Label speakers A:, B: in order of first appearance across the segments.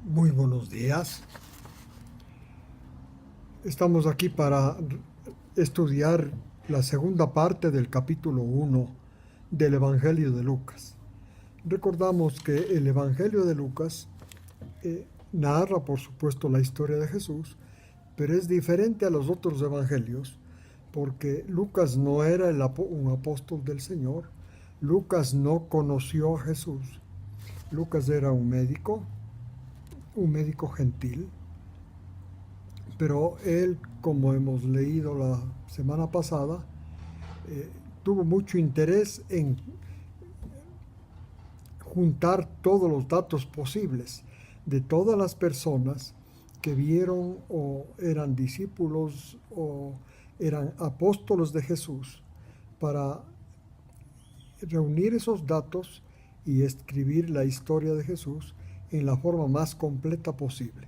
A: Muy buenos días. Estamos aquí para estudiar la segunda parte del capítulo 1 del Evangelio de Lucas. Recordamos que el Evangelio de Lucas narra, por supuesto, la historia de Jesús, pero es diferente a los otros evangelios porque Lucas no era un apóstol del Señor. Lucas no conoció a Jesús. Lucas era un médico gentil, pero él, como hemos leído la semana pasada, tuvo mucho interés en juntar todos los datos posibles de todas las personas que vieron o eran discípulos o eran apóstoles de Jesús, para reunir esos datos y escribir la historia de Jesús en la forma más completa posible.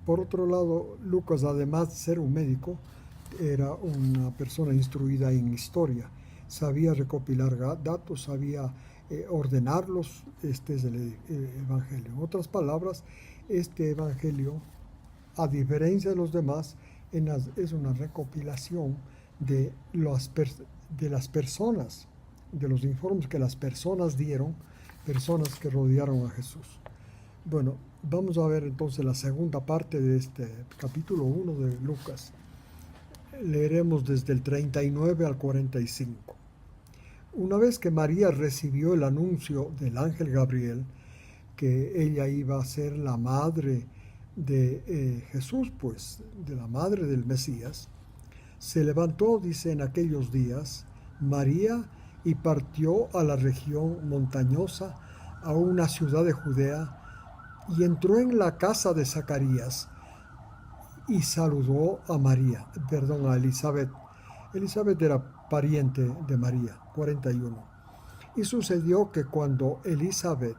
A: Por otro lado, Lucas, además de ser un médico, era una persona instruida en historia. Sabía recopilar datos, sabía ordenarlos. Este es el Evangelio. En otras palabras, este Evangelio, a diferencia de los demás, es una recopilación de las personas, de los informes que las personas dieron, personas que rodearon a Jesús. Bueno, vamos a ver entonces la segunda parte de este capítulo 1 de Lucas. Leeremos desde el 39 al 45. Una vez que María recibió el anuncio del ángel Gabriel, que ella iba a ser la madre de Jesús, pues, de la madre del Mesías, se levantó, dice, en aquellos días, María, y partió a la región montañosa, a una ciudad de Judea, y entró en la casa de Zacarías y saludó a Elizabeth. Elizabeth era pariente de María, 41. Y sucedió que cuando Elizabeth,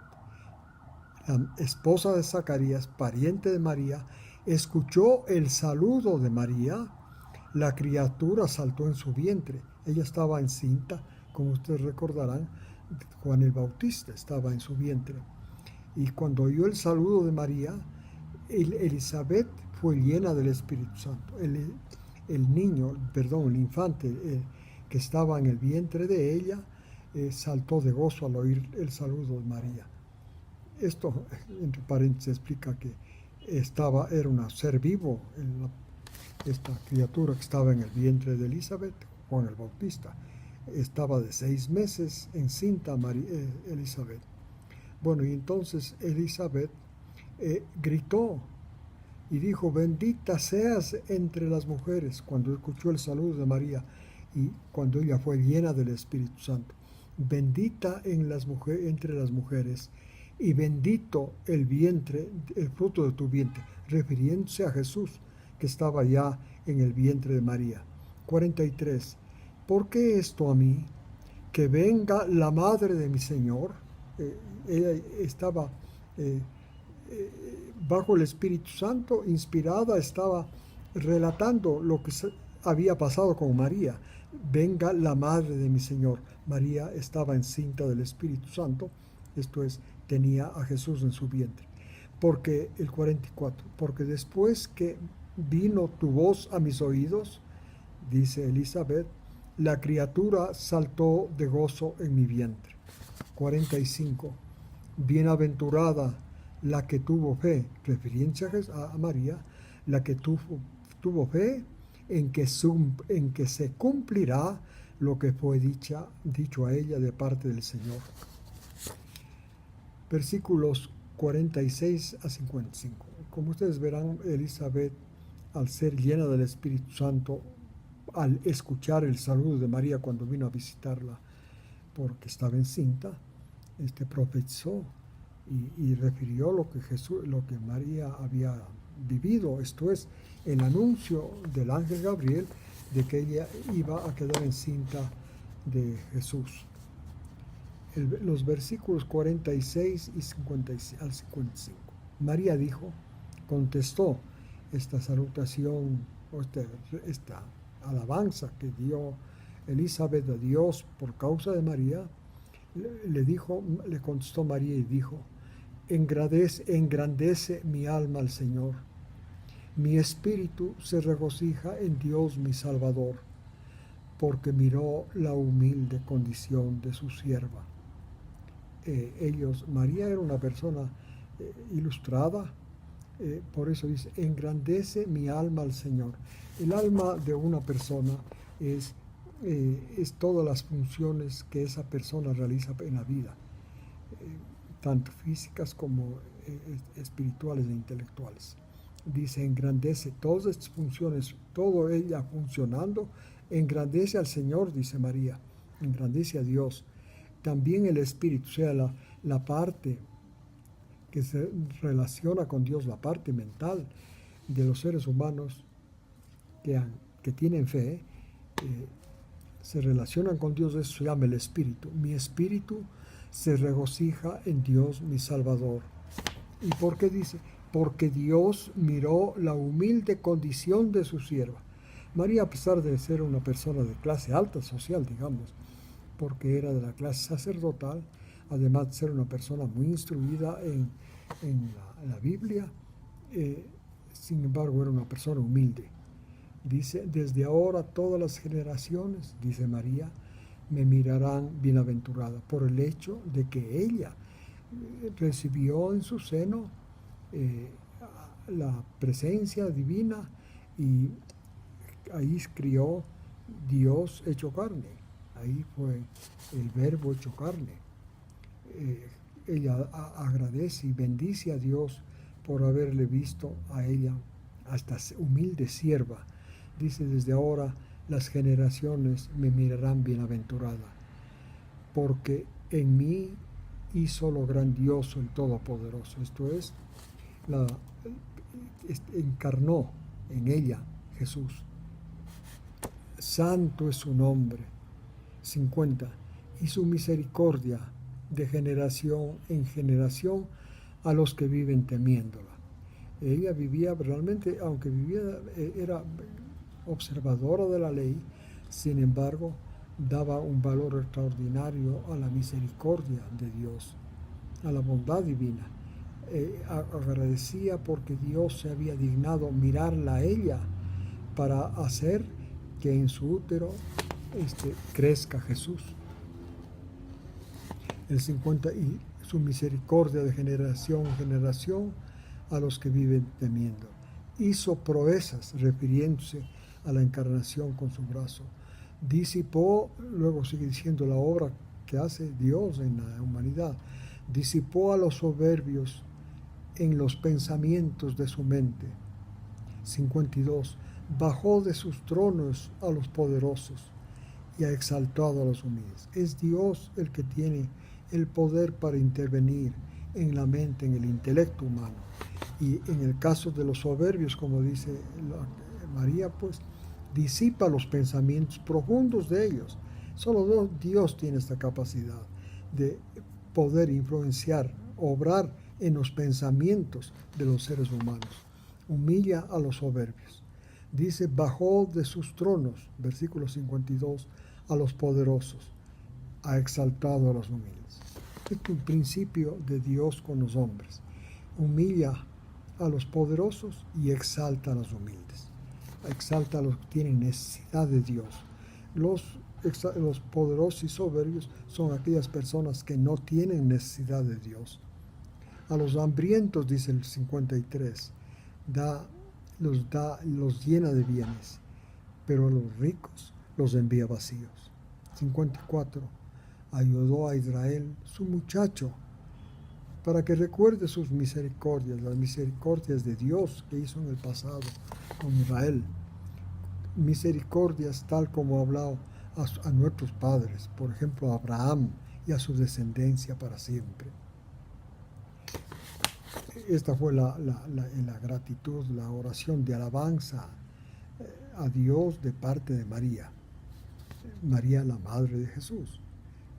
A: la esposa de Zacarías, pariente de María, escuchó el saludo de María, la criatura saltó en su vientre. Ella estaba encinta, como ustedes recordarán, Juan el Bautista estaba en su vientre. Y cuando oyó el saludo de María, Elizabeth fue llena del Espíritu Santo. El infante que estaba en el vientre de ella, saltó de gozo al oír el saludo de María. Esto, entre paréntesis, explica que era un ser vivo, esta criatura que estaba en el vientre de Elizabeth, Juan el Bautista. Estaba de 6 meses encinta Elizabeth. Bueno, y entonces Elizabeth gritó y dijo: bendita seas entre las mujeres, cuando escuchó el saludo de María y cuando ella fue llena del Espíritu Santo. Bendita entre las mujeres, y bendito el fruto de tu vientre, refiriéndose a Jesús, que estaba ya en el vientre de María. 43. ¿Por qué esto a mí? Que venga la madre de mi Señor. Ella estaba bajo el Espíritu Santo, inspirada, estaba relatando lo que había pasado con María. Venga la madre de mi Señor. María estaba encinta del Espíritu Santo, esto es, tenía a Jesús en su vientre. Porque el 44, porque después que vino tu voz a mis oídos, dice Elizabeth, la criatura saltó de gozo en mi vientre. 45. Bienaventurada la que tuvo fe, referencia a María, la que tuvo fe en que se cumplirá lo que fue dicho a ella de parte del Señor. Versículos 46 a 55. Como ustedes verán, Elizabeth, al ser llena del Espíritu Santo, al escuchar el saludo de María cuando vino a visitarla porque estaba encinta, profetizó y refirió lo que María había vivido, esto es, el anuncio del ángel Gabriel de que ella iba a quedar encinta de Jesús. Los versículos 46 y 56 al 55. María dijo, contestó esta salutación, esta alabanza que dio Elizabeth a Dios por causa de María. Le contestó María y dijo, engrandece mi alma al Señor. Mi espíritu se regocija en Dios mi Salvador, porque miró la humilde condición de su sierva. María era una persona ilustrada, por eso dice, engrandece mi alma al Señor. El alma de una persona es todas las funciones que esa persona realiza en la vida, tanto físicas como espirituales e intelectuales. Dice, engrandece todas estas funciones, todo ella funcionando, engrandece al Señor, dice María, engrandece a Dios. También el espíritu, o sea, la parte que se relaciona con Dios, la parte mental de los seres humanos que tienen fe, se relacionan con Dios, eso se llama el espíritu. Mi espíritu se regocija en Dios mi Salvador. ¿Y por qué dice? Porque Dios miró la humilde condición de su sierva. María, a pesar de ser una persona de clase alta social, digamos, porque era de la clase sacerdotal, además de ser una persona muy instruida en la Biblia, sin embargo era una persona humilde. Dice, desde ahora todas las generaciones, dice María, me mirarán bienaventurada por el hecho de que ella recibió en su seno la presencia divina y ahí crió Dios hecho carne. Ahí fue el verbo hecho carne. Ella agradece y bendice a Dios por haberle visto a ella, a esta humilde sierva. Dice, desde ahora las generaciones me mirarán bienaventurada, porque en mí hizo lo grandioso el Todopoderoso. Esto es, encarnó en ella Jesús. Santo es su nombre. 50. Y su misericordia de generación en generación a los que viven temiéndola. Ella vivía realmente, aunque era observadora de la ley, sin embargo, daba un valor extraordinario a la misericordia de Dios, a la bondad divina. Agradecía porque Dios se había dignado mirarla a ella para hacer que en su útero crezca Jesús. El 50, y su misericordia de generación en generación a los que viven temiendo. Hizo proezas, refiriéndose a la encarnación con su brazo. Disipó, luego sigue diciendo la obra que hace Dios en la humanidad, disipó a los soberbios en los pensamientos de su mente. 52. Bajó de sus tronos a los poderosos y ha exaltado a los humildes. Es Dios el que tiene el poder para intervenir en la mente, en el intelecto humano. Y en el caso de los soberbios, como dice María, pues disipa los pensamientos profundos de ellos. Solo Dios tiene esta capacidad de poder influenciar, obrar en los pensamientos de los seres humanos. Humilla a los soberbios. Dice, bajó de sus tronos, versículo 52, a los poderosos, ha exaltado a los humildes. Este es un principio de Dios con los hombres. Humilla a los poderosos y exalta a los humildes. Exalta a los que tienen necesidad de Dios. Los poderosos y soberbios son aquellas personas que no tienen necesidad de Dios. A los hambrientos, dice el 53, los llena de bienes, pero a los ricos los envía vacíos. 54. Ayudó a Israel, su muchacho, para que recuerde sus misericordias, las misericordias de Dios que hizo en el pasado con Israel. Misericordias tal como ha hablado a nuestros padres, por ejemplo a Abraham y a su descendencia para siempre. Esta fue la gratitud, la oración de alabanza a Dios de parte de María. María, la madre de Jesús.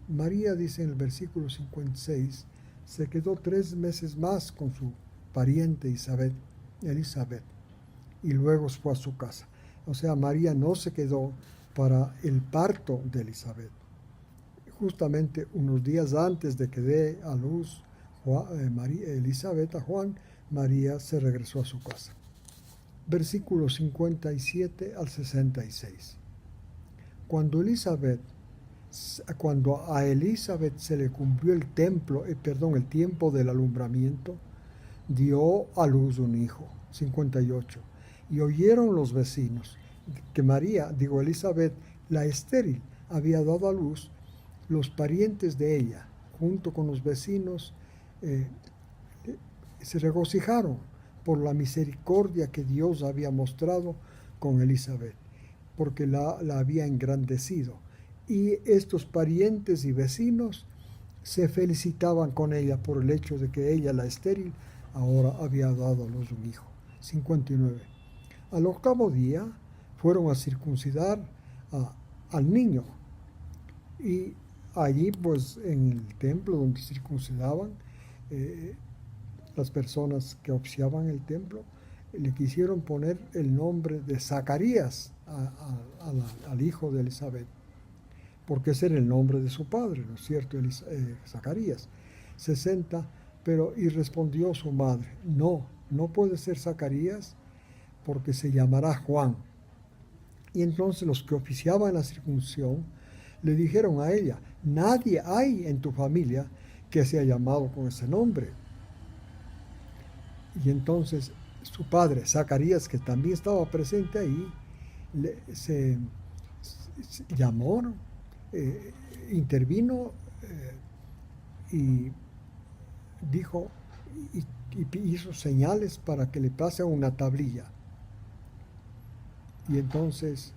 A: María, dice en el versículo 56, se quedó 3 meses más con su pariente Elizabeth, y luego fue a su casa. O sea, María no se quedó para el parto de Elizabeth. Justamente unos días antes de que dé a luz Elizabeth a Juan, María se regresó a su casa. Versículos 57 al 66. Cuando a Elizabeth se le cumplió el tiempo del alumbramiento, dio a luz un hijo. 58. Y oyeron los vecinos que Elizabeth, la estéril, había dado a luz. Los parientes de ella, junto con los vecinos, se regocijaron por la misericordia que Dios había mostrado con Elizabeth, porque la había engrandecido. Y estos parientes y vecinos se felicitaban con ella por el hecho de que ella, la estéril, ahora había dado a luz un hijo. 59. Al octavo día fueron a circuncidar al niño, y allí pues en el templo donde circuncidaban, las personas que oficiaban el templo le quisieron poner el nombre de Zacarías al hijo de Elizabeth, porque ese era el nombre de su padre, ¿no es cierto? Zacarías. 60. Y respondió su madre: no puede ser Zacarías, porque se llamará Juan. Y entonces los que oficiaban la circuncisión le dijeron a ella: nadie hay en tu familia que sea llamado con ese nombre. Y entonces su padre, Zacarías, que también estaba presente ahí, se llamó, intervino, y dijo, y hizo señales para que le pase una tablilla. Y entonces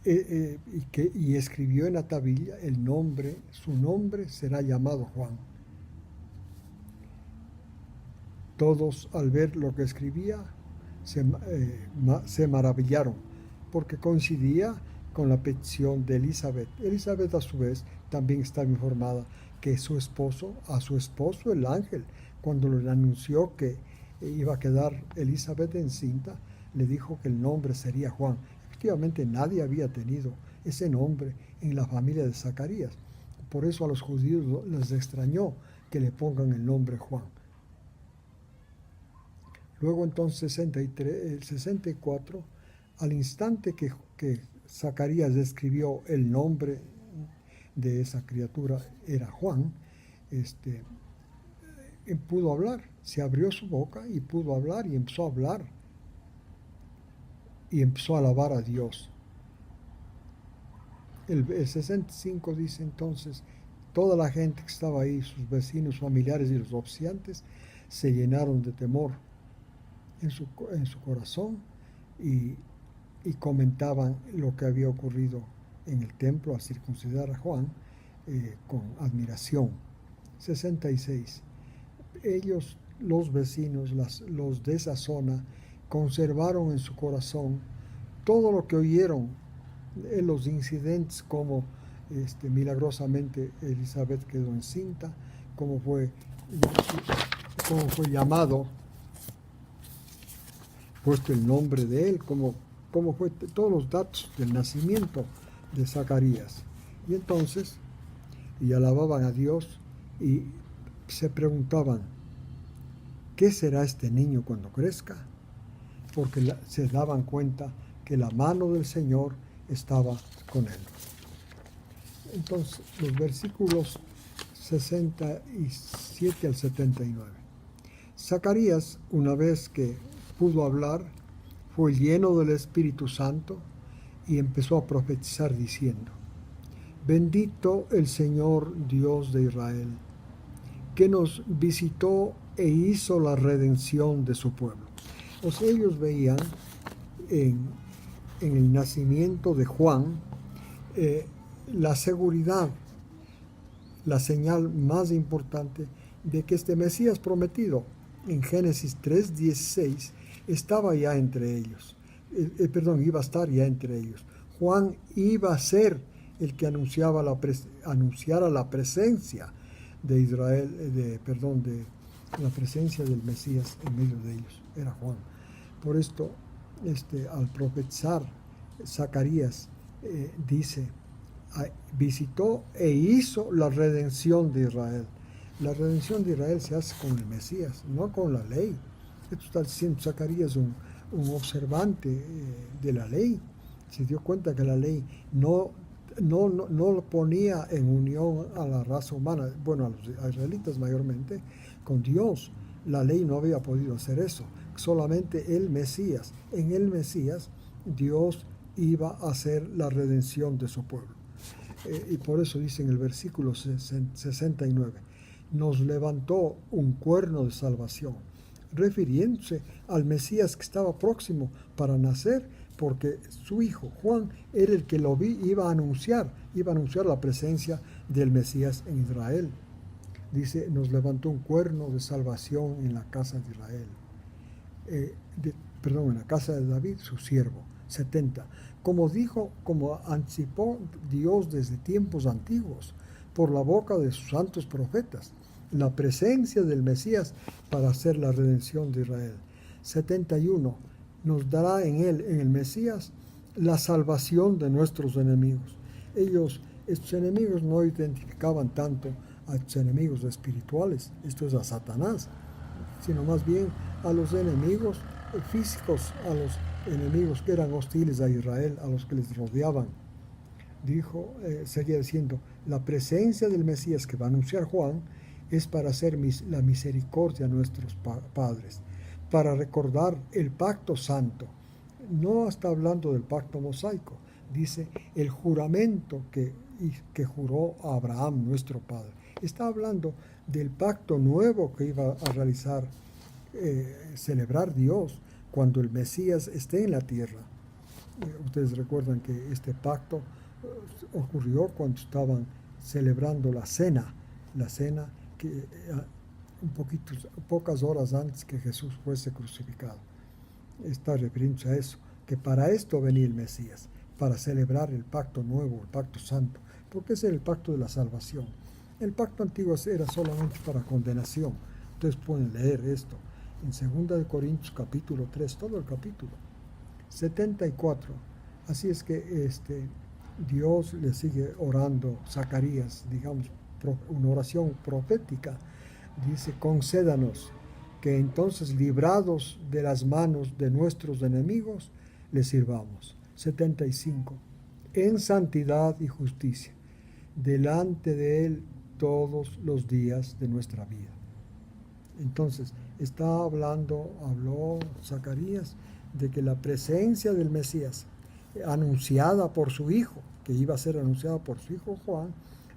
A: y escribió en la tablilla su nombre será llamado Juan. Todos, al ver lo que escribía, se maravillaron, porque coincidía con la petición de Elizabeth. Elizabeth, a su vez, también estaba informada que a su esposo el ángel, cuando le anunció que iba a quedar Elizabeth encinta, le dijo que el nombre sería Juan. Efectivamente, nadie había tenido ese nombre en la familia de Zacarías. Por eso a los judíos les extrañó que le pongan el nombre Juan. Luego entonces 64, al instante que Zacarías escribió el nombre de esa criatura era Juan, pudo hablar, se abrió su boca y pudo hablar, y empezó a hablar y empezó a alabar a Dios. El 65 dice entonces: toda la gente que estaba ahí, sus vecinos, familiares y los oficiantes, se llenaron de temor en su corazón, y comentaban lo que había ocurrido en el templo a circuncidar a Juan, con admiración. 66. Ellos, los vecinos, los de esa zona, conservaron en su corazón todo lo que oyeron en los incidentes, como milagrosamente Elizabeth quedó encinta, cómo fue llamado, puesto el nombre de él, cómo fue todos los datos del nacimiento de Zacarías. Y entonces, y alababan a Dios y se preguntaban: ¿qué será este niño cuando crezca? Porque se daban cuenta que la mano del Señor estaba con él. Entonces, los versículos 67 al 79. Zacarías, una vez que pudo hablar, fue lleno del Espíritu Santo y empezó a profetizar diciendo: bendito el Señor Dios de Israel, que nos visitó e hizo la redención de su pueblo. O sea, ellos veían en el nacimiento de Juan la seguridad, la señal más importante de que este Mesías prometido en Génesis 3:16 estaba ya entre ellos. Iba a estar ya entre ellos. Juan iba a ser el que anunciara la presencia de Israel, de la presencia del Mesías en medio de ellos. Era Juan. Por esto, al profetizar, Zacarías dice visitó e hizo la redención de Israel. La redención de Israel se hace con el Mesías, no con la ley. Esto está diciendo Zacarías, un observante de la ley. Se dio cuenta que la ley no lo ponía en unión a la raza humana, bueno, a los israelitas mayormente, con Dios. La ley no había podido hacer eso. Solamente el Mesías. En el Mesías, Dios iba a hacer la redención de su pueblo. Y por eso dice en el versículo 69, nos levantó un cuerno de salvación, refiriéndose al Mesías que estaba próximo para nacer, porque su hijo Juan era el que iba a anunciar la presencia del Mesías en Israel. Dice, nos levantó un cuerno de salvación en la casa de Israel, en la casa de David, su siervo. 70. Como anticipó Dios desde tiempos antiguos, por la boca de sus santos profetas, la presencia del Mesías para hacer la redención de Israel. 71. Nos dará en él, en el Mesías, la salvación de nuestros enemigos. Estos enemigos no identificaban tanto a sus enemigos espirituales, esto es a Satanás, sino más bien a los enemigos físicos, a los enemigos que eran hostiles a Israel, a los que les rodeaban. Seguía diciendo, la presencia del Mesías que va a anunciar Juan es para hacer la misericordia a nuestros padres, para recordar el pacto santo. No está hablando del pacto mosaico, dice el juramento que juró a Abraham, nuestro padre. Está hablando del pacto nuevo que iba a realizar, celebrar Dios cuando el Mesías esté en la tierra. Ustedes recuerdan que este pacto ocurrió cuando estaban celebrando la cena que pocas horas antes que Jesús fuese crucificado. Está refiriéndose a eso, que para esto venía el Mesías, para celebrar el pacto nuevo, el pacto santo, porque ese era el pacto de la salvación. El pacto antiguo era solamente para condenación. Ustedes pueden leer esto en 2 Corintios capítulo 3, todo el capítulo. 74. Así es que Dios le sigue orando, Zacarías, digamos, una oración profética. Dice, concédanos que entonces, librados de las manos de nuestros enemigos, les sirvamos. 75. En santidad y justicia, delante de Él todos los días de nuestra vida. Entonces, habló Zacarías de que la presencia del Mesías, anunciada por su hijo, que iba a ser anunciada por su hijo Juan,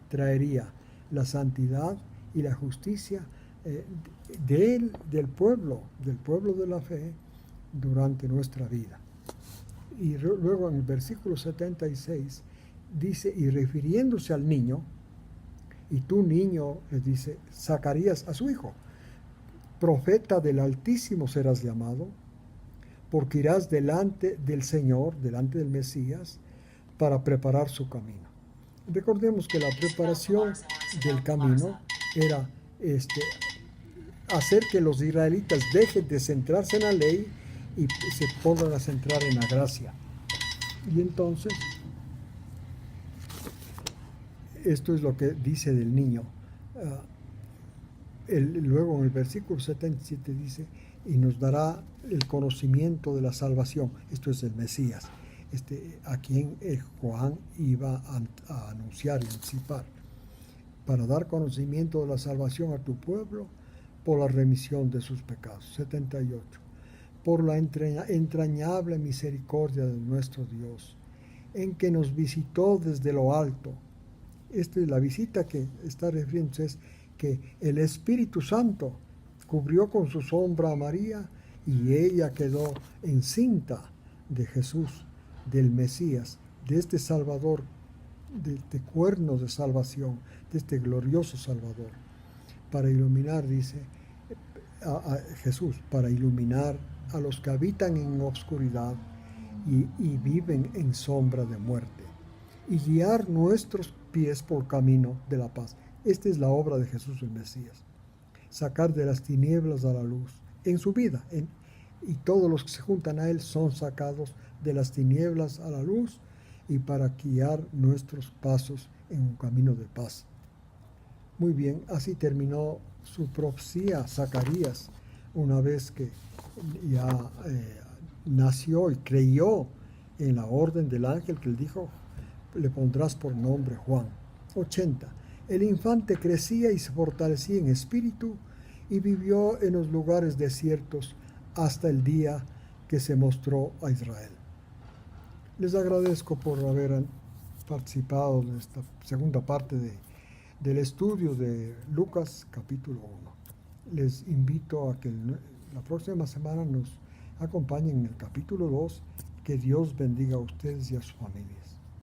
A: traería la santidad y la justicia del pueblo de la fe durante nuestra vida. Y luego en el versículo 76 dice, y refiriéndose al niño, y tú, niño, le dice Zacarías a su hijo, profeta del Altísimo serás llamado, porque irás delante del Señor, delante del Mesías, para preparar su camino. Recordemos que la preparación del camino era hacer que los israelitas dejen de centrarse en la ley y se pongan a centrar en la gracia. Y entonces, esto es lo que dice del niño. Luego en el versículo 77 dice, y nos dará el conocimiento de la salvación. Esto es el Mesías, a quien Juan iba a anunciar y anticipar, para dar conocimiento de la salvación a tu pueblo por la remisión de sus pecados. 78. Por la entrañable misericordia de nuestro Dios, en que nos visitó desde lo alto. La visita que está refiriéndose es que el Espíritu Santo cubrió con su sombra a María y ella quedó encinta de Jesús, del Mesías, de este Salvador, de este cuerno de salvación, de este glorioso Salvador, para iluminar, dice a Jesús, para iluminar a los que habitan en obscuridad y viven en sombra de muerte, y guiar nuestros pies por camino de la paz. Esta es la obra de Jesús el Mesías, sacar de las tinieblas a la luz en su vida, y todos los que se juntan a Él son sacados de las tinieblas a la luz, y para guiar nuestros pasos en un camino de paz. Muy bien, así terminó su profecía Zacarías, una vez que ya nació y creyó en la orden del ángel que le dijo, le pondrás por nombre Juan. 80. El infante crecía y se fortalecía en espíritu y vivió en los lugares desiertos hasta el día que se mostró a Israel. Les agradezco por haber participado en esta segunda parte del estudio de Lucas capítulo 1. Les invito a que la próxima semana nos acompañen en el capítulo 2. Que Dios bendiga a ustedes y a su familia.